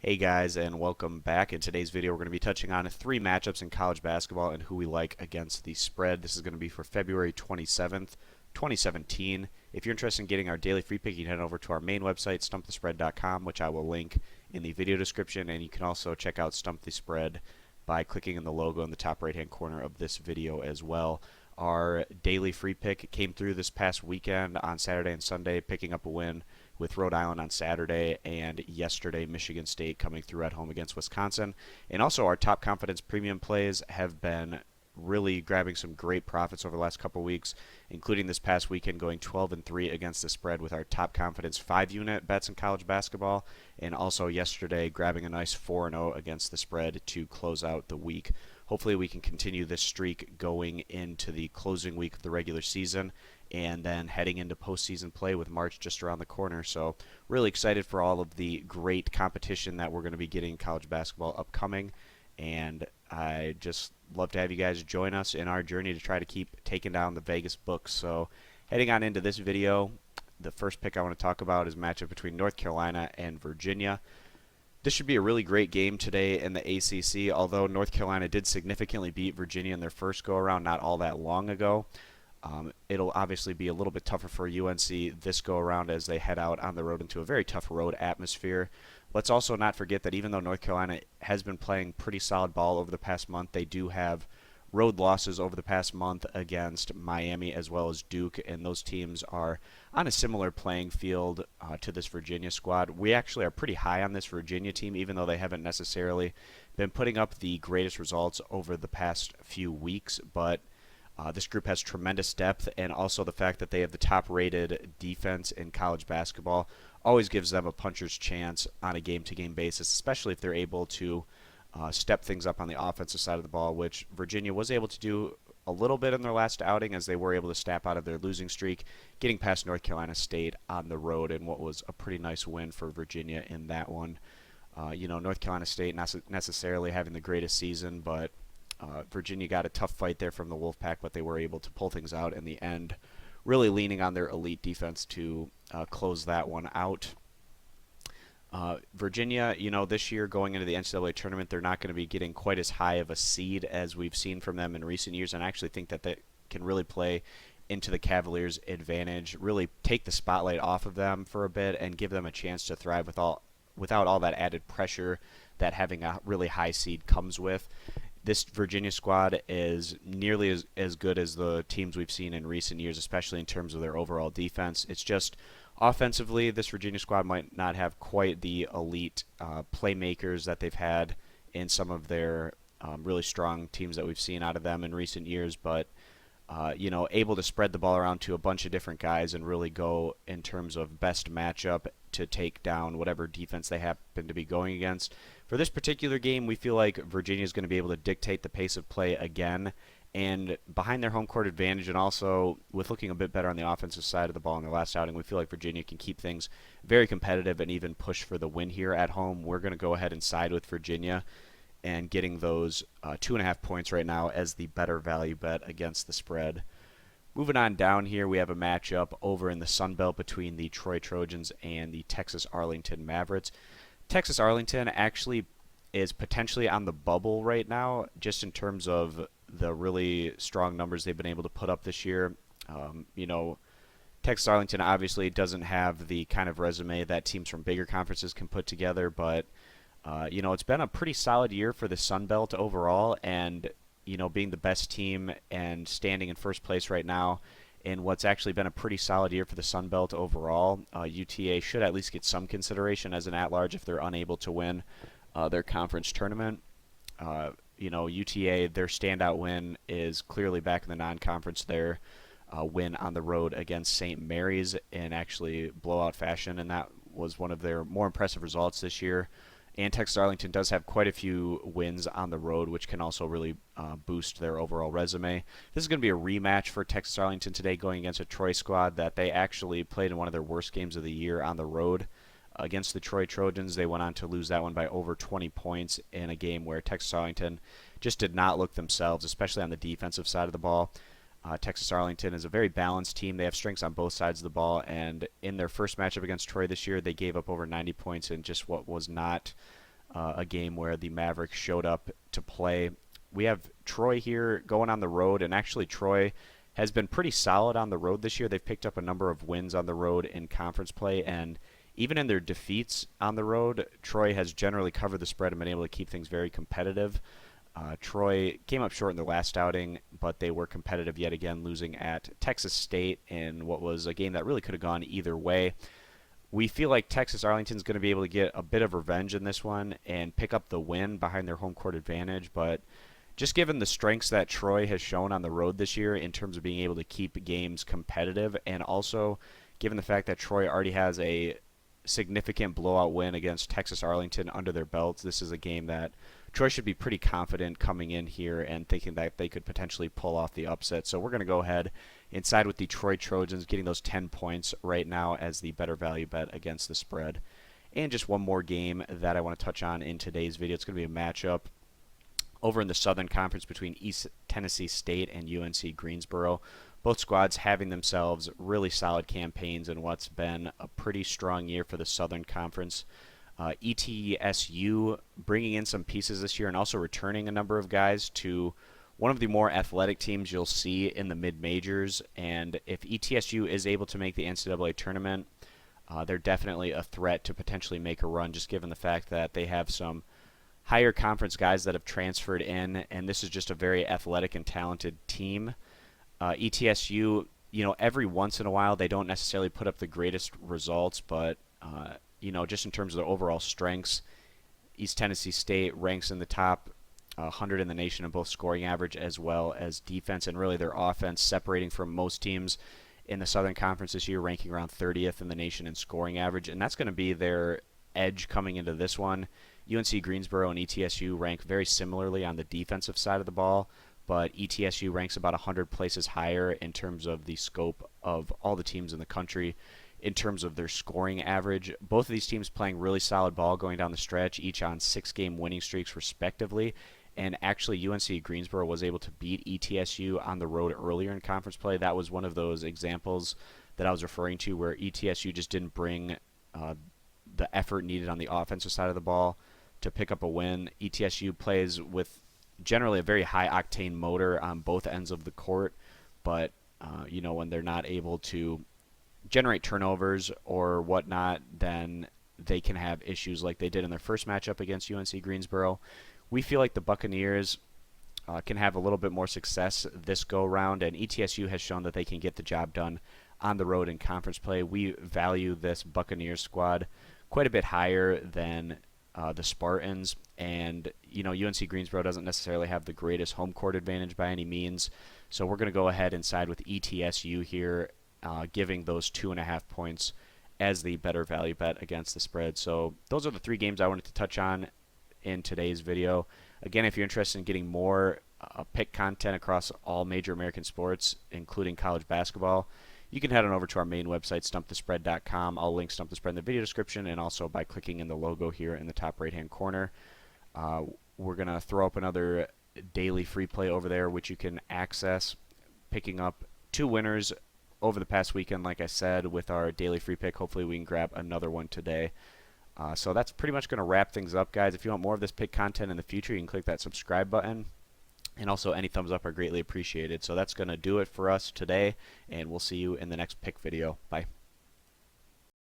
Hey guys, and welcome back. In today's video, we're going to be touching on three matchups in college basketball and who we like against the spread. This is going to be for February 27th, 2017. If you're interested in getting our daily free pick, you can head over to our main website, stumpthespread.com, which I will link in the video description, and you can also check out Stump the Spread by clicking on the logo in the top right-hand corner of this video as well. Our daily free pick came through this past weekend on Saturday and Sunday, picking up a win with Rhode Island on Saturday, and yesterday Michigan State coming through at home against Wisconsin. And also our top confidence premium plays have been really grabbing some great profits over the last couple weeks, including this past weekend going 12-3 against the spread with our top confidence 5-unit bets in college basketball, and also yesterday grabbing a nice 4-0 against the spread to close out the week. Hopefully we can continue this streak going into the closing week of the regular season and then heading into postseason play with March just around the corner. So really excited for all of the great competition that we're going to be getting in college basketball upcoming, and I just love to have you guys join us in our journey to try to keep taking down the Vegas books. So heading on into this video, the first pick I want to talk about is a matchup between North Carolina and Virginia. This should be a really great game today in the ACC, although North Carolina did significantly beat Virginia in their first go-around not all that long ago. It'll obviously be a little bit tougher for UNC this go-around as they head out on the road into a very tough road atmosphere. Let's also not forget that even though North Carolina has been playing pretty solid ball over the past month, they do have road losses over the past month against Miami as well as Duke, and those teams are on a similar playing field to this Virginia squad. We actually are pretty high on this Virginia team, even though they haven't necessarily been putting up the greatest results over the past few weeks, but this group has tremendous depth, and also the fact that they have the top-rated defense in college basketball always gives them a puncher's chance on a game-to-game basis, especially if they're able to step things up on the offensive side of the ball, which Virginia was able to do a little bit in their last outing as they were able to snap out of their losing streak, getting past North Carolina State on the road in what was a pretty nice win for Virginia in that one. North Carolina State not necessarily having the greatest season, but Virginia got a tough fight there from the Wolfpack, but they were able to pull things out in the end, really leaning on their elite defense to close that one out. Virginia, this year going into the NCAA tournament, they're not going to be getting quite as high of a seed as we've seen from them in recent years, and I actually think that that can really play into the Cavaliers' advantage, really take the spotlight off of them for a bit and give them a chance to thrive without all that added pressure that having a really high seed comes with. This Virginia squad is nearly as good as the teams we've seen in recent years, especially in terms of their overall defense. It's just offensively, this Virginia squad might not have quite the elite playmakers that they've had in some of their really strong teams that we've seen out of them in recent years, but able to spread the ball around to a bunch of different guys and really go in terms of best matchup to take down whatever defense they happen to be going against. For this particular game, we feel like Virginia is going to be able to dictate the pace of play again, and behind their home court advantage, and also with looking a bit better on the offensive side of the ball in their last outing, we feel like Virginia can keep things very competitive and even push for the win here at home. We're going to go ahead and side with Virginia and getting those 2.5 points right now as the better value bet against the spread. Moving on down here, we have a matchup over in the Sun Belt between the Troy Trojans and the Texas Arlington Mavericks. Texas Arlington actually is potentially on the bubble right now, just in terms of the really strong numbers they've been able to put up this year. Texas Arlington obviously doesn't have the kind of resume that teams from bigger conferences can put together, but it's been a pretty solid year for the Sun Belt overall, and being the best team and standing in first place right now in what's actually been a pretty solid year for the Sun Belt overall. UTA should at least get some consideration as an at-large if they're unable to win their conference tournament. UTA, their standout win is clearly back in the non-conference. Their win on the road against St. Mary's in actually blowout fashion, and that was one of their more impressive results this year. And Texas Arlington does have quite a few wins on the road, which can also really boost their overall resume. This is going to be a rematch for Texas Arlington today, going against a Troy squad that they actually played in one of their worst games of the year on the road against the Troy Trojans. They went on to lose that one by over 20 points in a game where Texas Arlington just did not look themselves, especially on the defensive side of the ball. Texas Arlington is a very balanced team. They have strengths on both sides of the ball, and in their first matchup against Troy this year, they gave up over 90 points in just what was not a game where the Mavericks showed up to play. We have Troy here going on the road, and actually Troy has been pretty solid on the road this year. They've picked up a number of wins on the road in conference play, and even in their defeats on the road, Troy has generally covered the spread and been able to keep things very competitive. Troy came up short in their last outing, but they were competitive yet again, losing at Texas State in what was a game that really could have gone either way. We feel like Texas Arlington's going to be able to get a bit of revenge in this one and pick up the win behind their home court advantage, but just given the strengths that Troy has shown on the road this year in terms of being able to keep games competitive, and also given the fact that Troy already has a significant blowout win against Texas Arlington under their belts, this is a game that Troy should be pretty confident coming in here and thinking that they could potentially pull off the upset. So we're going to go ahead and side with the Troy Trojans, getting those 10 points right now as the better value bet against the spread. And just one more game that I want to touch on in today's video. It's going to be a matchup over in the Southern Conference between East Tennessee State and UNC Greensboro. Both squads having themselves really solid campaigns in what's been a pretty strong year for the Southern Conference. ETSU bringing in some pieces this year and also returning a number of guys to one of the more athletic teams you'll see in the mid-majors. And if ETSU is able to make the NCAA tournament, they're definitely a threat to potentially make a run, just given the fact that they have some higher conference guys that have transferred in, and this is just a very athletic and talented team. ETSU, every once in a while they don't necessarily put up the greatest results, but just in terms of their overall strengths, East Tennessee State ranks in the top 100 in the nation in both scoring average as well as defense, and really their offense separating from most teams in the Southern Conference this year, ranking around 30th in the nation in scoring average, and that's going to be their edge coming into this one. UNC Greensboro and ETSU rank very similarly on the defensive side of the ball, but ETSU ranks about 100 places higher in terms of the scope of all the teams in the country in terms of their scoring average. Both of these teams playing really solid ball going down the stretch, each on 6-game winning streaks respectively. And actually, UNC Greensboro was able to beat ETSU on the road earlier in conference play. That was one of those examples that I was referring to where ETSU just didn't bring the effort needed on the offensive side of the ball to pick up a win. ETSU plays with generally a very high-octane motor on both ends of the court, but when they're not able to generate turnovers or whatnot, then they can have issues like they did in their first matchup against UNC Greensboro. We feel like the Buccaneers can have a little bit more success this go-round, and ETSU has shown that they can get the job done on the road in conference play. We value this Buccaneers squad quite a bit higher than the Spartans, and UNC Greensboro doesn't necessarily have the greatest home court advantage by any means, so we're going to go ahead and side with ETSU here, giving those 2.5 points as the better value bet against the spread. So those are the three games I wanted to touch on in today's video. Again, if you're interested in getting more pick content across all major American sports, including college basketball, you can head on over to our main website, stumpthespread.com. I'll link Stump the Spread in the video description, and also by clicking in the logo here in the top right-hand corner. We're going to throw up another daily free play over there, which you can access, picking up 2 winners over the past weekend, like I said, with our daily free pick. Hopefully we can grab another one today. So that's pretty much going to wrap things up, guys. If you want more of this pick content in the future, you can click that subscribe button. And also any thumbs up are greatly appreciated. So that's going to do it for us today, and we'll see you in the next pick video. Bye.